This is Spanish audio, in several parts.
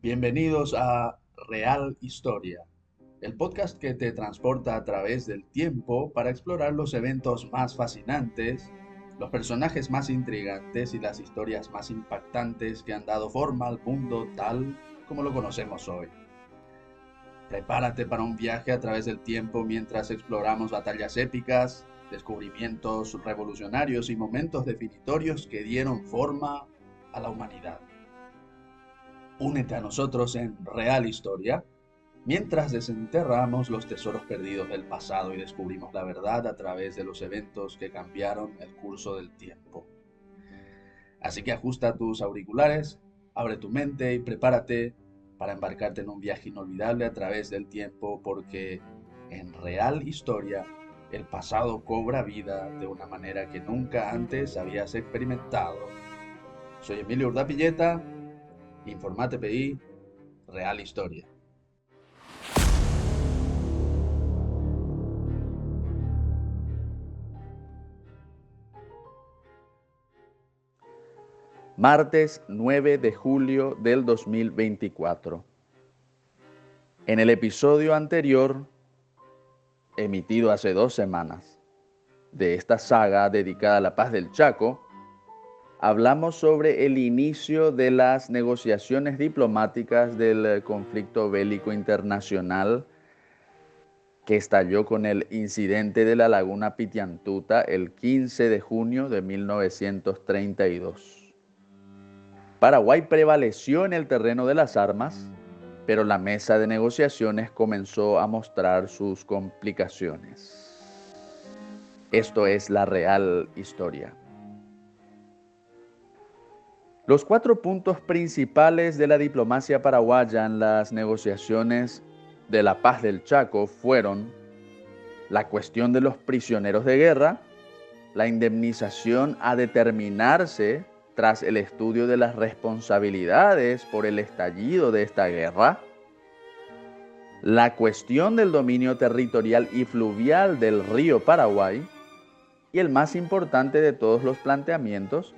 Bienvenidos a Real Historia, el podcast que te transporta a través del tiempo para explorar los eventos más fascinantes, los personajes más intrigantes y las historias más impactantes que han dado forma al mundo tal como lo conocemos hoy. Prepárate para un viaje a través del tiempo mientras exploramos batallas épicas, descubrimientos revolucionarios y momentos definitorios que dieron forma a la humanidad. Únete a nosotros en Real Historia mientras desenterramos los tesoros perdidos del pasado y descubrimos la verdad a través de los eventos que cambiaron el curso del tiempo. Así que ajusta tus auriculares, abre tu mente y prepárate para embarcarte en un viaje inolvidable a través del tiempo porque en Real Historia el pasado cobra vida de una manera que nunca antes habías experimentado. Soy Emilio Urdapilleta, Informate PI, Real Historia. Martes 9 de julio del 2024. En el episodio anterior, emitido hace 2 semanas, de esta saga dedicada a la paz del Chaco, hablamos sobre el inicio de las negociaciones diplomáticas del conflicto bélico internacional que estalló con el incidente de la laguna Pitiantuta el 15 de junio de 1932. Paraguay prevaleció en el terreno de las armas, pero la mesa de negociaciones comenzó a mostrar sus complicaciones. Esto es la real historia. Los 4 puntos principales de la diplomacia paraguaya en las negociaciones de la paz del Chaco fueron la cuestión de los prisioneros de guerra, la indemnización a determinarse tras el estudio de las responsabilidades por el estallido de esta guerra, la cuestión del dominio territorial y fluvial del río Paraguay y el más importante de todos los planteamientos,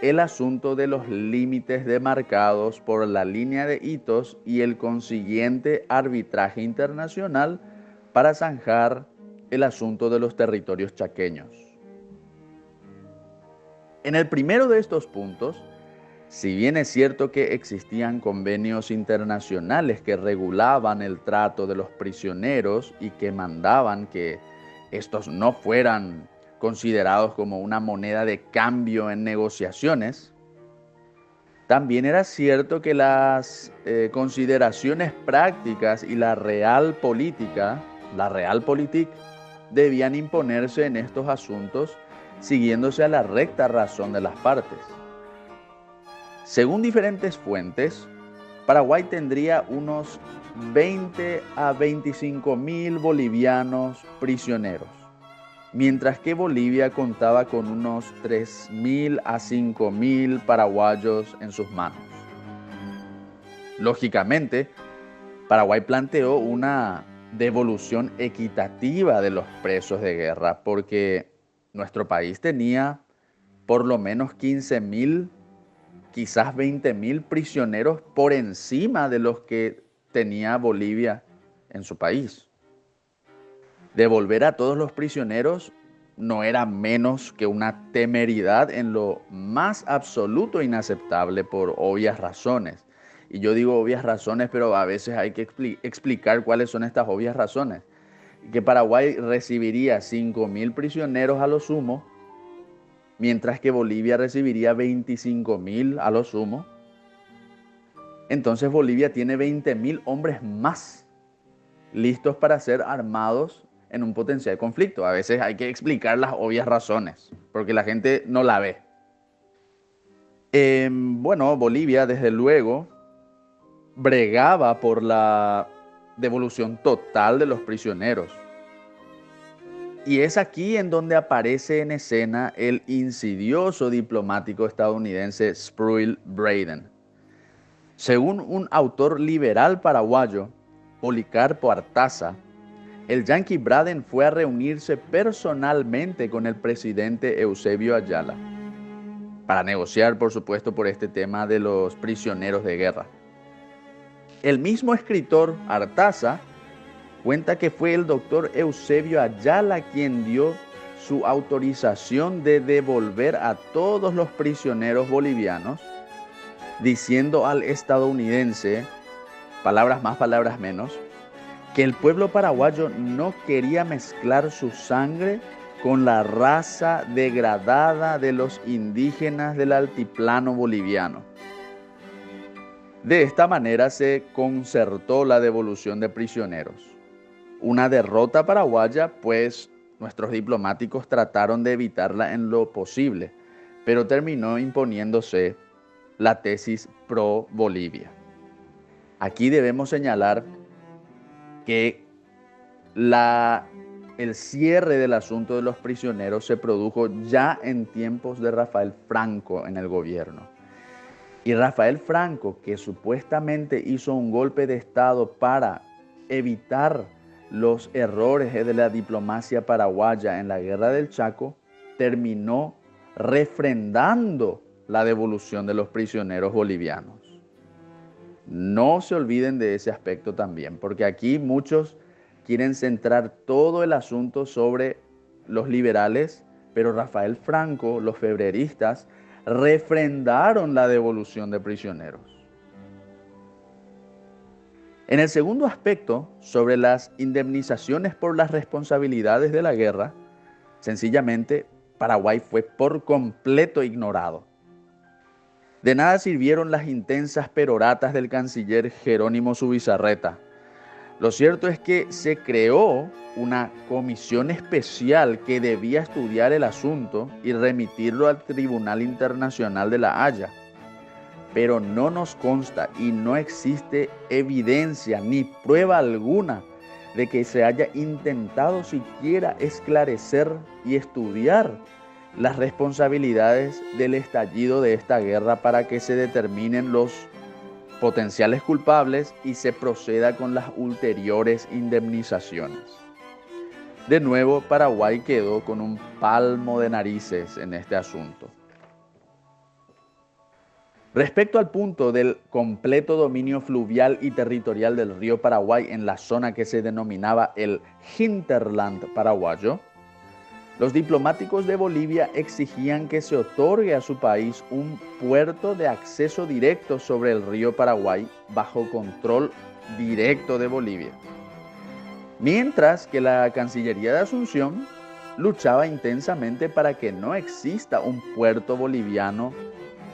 el asunto de los límites demarcados por la línea de hitos y el consiguiente arbitraje internacional para zanjar el asunto de los territorios chaqueños. En el primero de estos puntos, si bien es cierto que existían convenios internacionales que regulaban el trato de los prisioneros y que mandaban que estos no fueran considerados como una moneda de cambio en negociaciones, también era cierto que las consideraciones prácticas y la realpolitik, debían imponerse en estos asuntos siguiéndose a la recta razón de las partes. Según diferentes fuentes, Paraguay tendría unos 20 a 25 mil bolivianos prisioneros, mientras que Bolivia contaba con unos 3.000 a 5.000 paraguayos en sus manos. Lógicamente, Paraguay planteó una devolución equitativa de los presos de guerra porque nuestro país tenía por lo menos 15.000, quizás 20.000 prisioneros por encima de los que tenía Bolivia en su país. Devolver a todos los prisioneros no era menos que una temeridad en lo más absoluto inaceptable por obvias razones. Y yo digo obvias razones, pero a veces hay que explicar cuáles son estas obvias razones. Que Paraguay recibiría 5.000 prisioneros a lo sumo, mientras que Bolivia recibiría 25.000 a lo sumo. Entonces Bolivia tiene 20.000 hombres más listos para ser armados en un potencial conflicto. A veces hay que explicar las obvias razones, porque la gente no la ve. Bueno, Bolivia, desde luego, bregaba por la devolución total de los prisioneros. Y es aquí en donde aparece en escena el insidioso diplomático estadounidense Sproul Braden. Según un autor liberal paraguayo, Policarpo Artaza, el yanqui Braden fue a reunirse personalmente con el presidente Eusebio Ayala para negociar, por supuesto, por este tema de los prisioneros de guerra. El mismo escritor Artaza cuenta que fue el doctor Eusebio Ayala quien dio su autorización de devolver a todos los prisioneros bolivianos, diciendo al estadounidense, palabras más, palabras menos, que el pueblo paraguayo no quería mezclar su sangre con la raza degradada de los indígenas del altiplano boliviano. De esta manera se concertó la devolución de prisioneros. Una derrota paraguaya, pues nuestros diplomáticos trataron de evitarla en lo posible, pero terminó imponiéndose la tesis pro Bolivia. Aquí debemos señalar que el cierre del asunto de los prisioneros se produjo ya en tiempos de Rafael Franco en el gobierno. Y Rafael Franco, que supuestamente hizo un golpe de Estado para evitar los errores de la diplomacia paraguaya en la Guerra del Chaco, terminó refrendando la devolución de los prisioneros bolivianos. No se olviden de ese aspecto también, porque aquí muchos quieren centrar todo el asunto sobre los liberales, pero Rafael Franco, los febreristas, refrendaron la devolución de prisioneros. En el segundo aspecto, sobre las indemnizaciones por las responsabilidades de la guerra, sencillamente Paraguay fue por completo ignorado. De nada sirvieron las intensas peroratas del canciller Jerónimo Zubizarreta. Lo cierto es que se creó una comisión especial que debía estudiar el asunto y remitirlo al Tribunal Internacional de La Haya. Pero no nos consta y no existe evidencia ni prueba alguna de que se haya intentado siquiera esclarecer y estudiar las responsabilidades del estallido de esta guerra para que se determinen los potenciales culpables y se proceda con las ulteriores indemnizaciones. De nuevo, Paraguay quedó con un palmo de narices en este asunto. Respecto al punto del completo dominio fluvial y territorial del río Paraguay en la zona que se denominaba el hinterland paraguayo, los diplomáticos de Bolivia exigían que se otorgue a su país un puerto de acceso directo sobre el río Paraguay bajo control directo de Bolivia. Mientras que la Cancillería de Asunción luchaba intensamente para que no exista un puerto boliviano,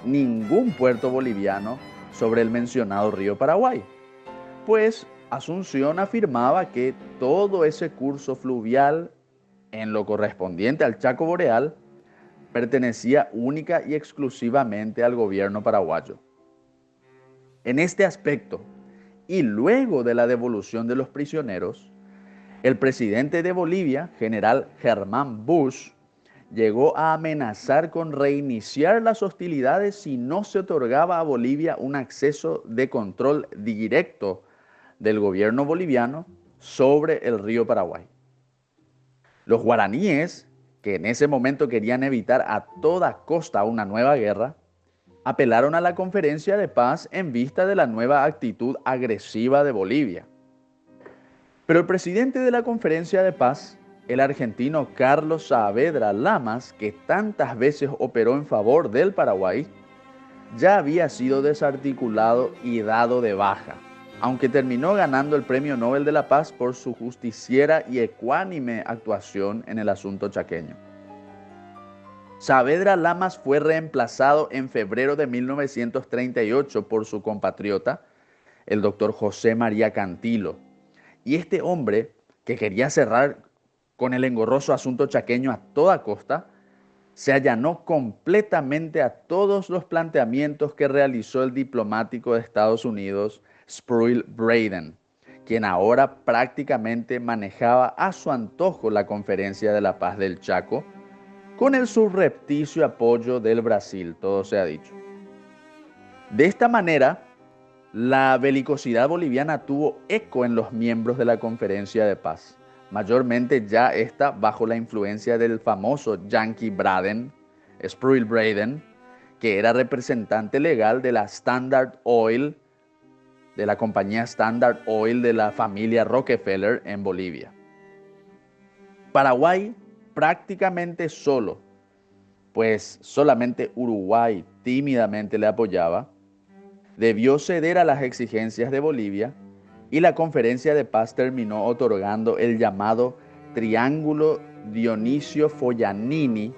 ningún puerto boliviano sobre el mencionado río Paraguay. Pues Asunción afirmaba que todo ese curso fluvial en lo correspondiente al Chaco Boreal, pertenecía única y exclusivamente al gobierno paraguayo. En este aspecto, y luego de la devolución de los prisioneros, el presidente de Bolivia, general Germán Busch, llegó a amenazar con reiniciar las hostilidades si no se otorgaba a Bolivia un acceso de control directo del gobierno boliviano sobre el río Paraguay. Los guaraníes, que en ese momento querían evitar a toda costa una nueva guerra, apelaron a la conferencia de paz en vista de la nueva actitud agresiva de Bolivia. Pero el presidente de la conferencia de paz, el argentino Carlos Saavedra Lamas, que tantas veces operó en favor del Paraguay, ya había sido desarticulado y dado de baja, aunque terminó ganando el Premio Nobel de la Paz por su justiciera y ecuánime actuación en el asunto chaqueño. Saavedra Lamas fue reemplazado en febrero de 1938 por su compatriota, el doctor José María Cantilo. Y este hombre, que quería cerrar con el engorroso asunto chaqueño a toda costa, se allanó completamente a todos los planteamientos que realizó el diplomático de Estados Unidos, Spruill Braden, quien ahora prácticamente manejaba a su antojo la Conferencia de la Paz del Chaco, con el subrepticio apoyo del Brasil, todo se ha dicho. De esta manera, la belicosidad boliviana tuvo eco en los miembros de la Conferencia de Paz, mayormente ya esta bajo la influencia del famoso Yankee Braden, Spruill Braden, que era representante legal de la Standard Oil de la compañía Standard Oil de la familia Rockefeller en Bolivia. Paraguay prácticamente solo, pues solamente Uruguay tímidamente le apoyaba, debió ceder a las exigencias de Bolivia y la conferencia de paz terminó otorgando el llamado Triángulo Dionisio Foglianini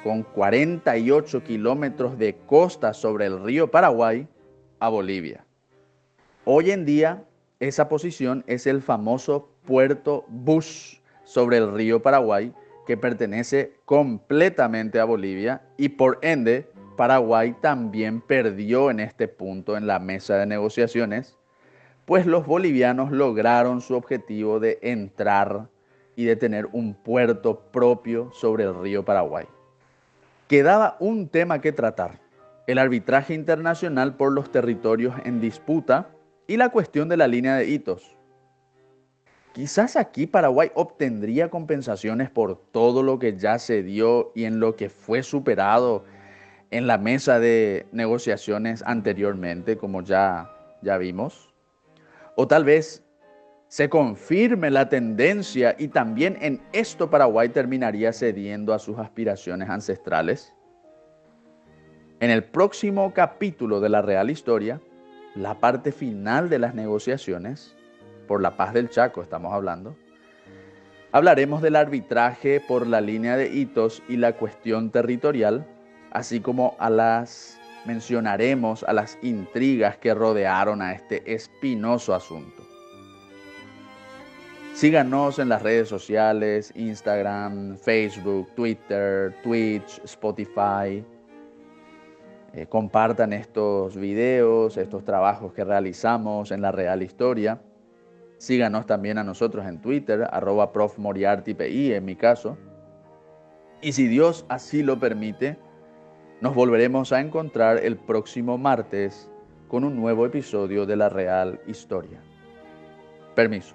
con 48 kilómetros de costa sobre el río Paraguay a Bolivia. Hoy en día, esa posición es el famoso Puerto Bush sobre el río Paraguay, que pertenece completamente a Bolivia y por ende, Paraguay también perdió en este punto en la mesa de negociaciones, pues los bolivianos lograron su objetivo de entrar y de tener un puerto propio sobre el río Paraguay. Quedaba un tema que tratar: el arbitraje internacional por los territorios en disputa y la cuestión de la línea de hitos. Quizás aquí Paraguay obtendría compensaciones por todo lo que ya se dio y en lo que fue superado en la mesa de negociaciones anteriormente, como ya vimos. O tal vez se confirme la tendencia y también en esto Paraguay terminaría cediendo a sus aspiraciones ancestrales. En el próximo capítulo de la Real Historia, la parte final de las negociaciones, por la paz del Chaco estamos hablando, hablaremos del arbitraje por la línea de hitos y la cuestión territorial, así como mencionaremos a las intrigas que rodearon a este espinoso asunto. Síganos en las redes sociales: Instagram, Facebook, Twitter, Twitch, Spotify. Compartan estos videos, estos trabajos que realizamos en la Real Historia. Síganos también a nosotros en Twitter, @profmoriartypi en mi caso. Y si Dios así lo permite, nos volveremos a encontrar el próximo martes con un nuevo episodio de la Real Historia. Permiso.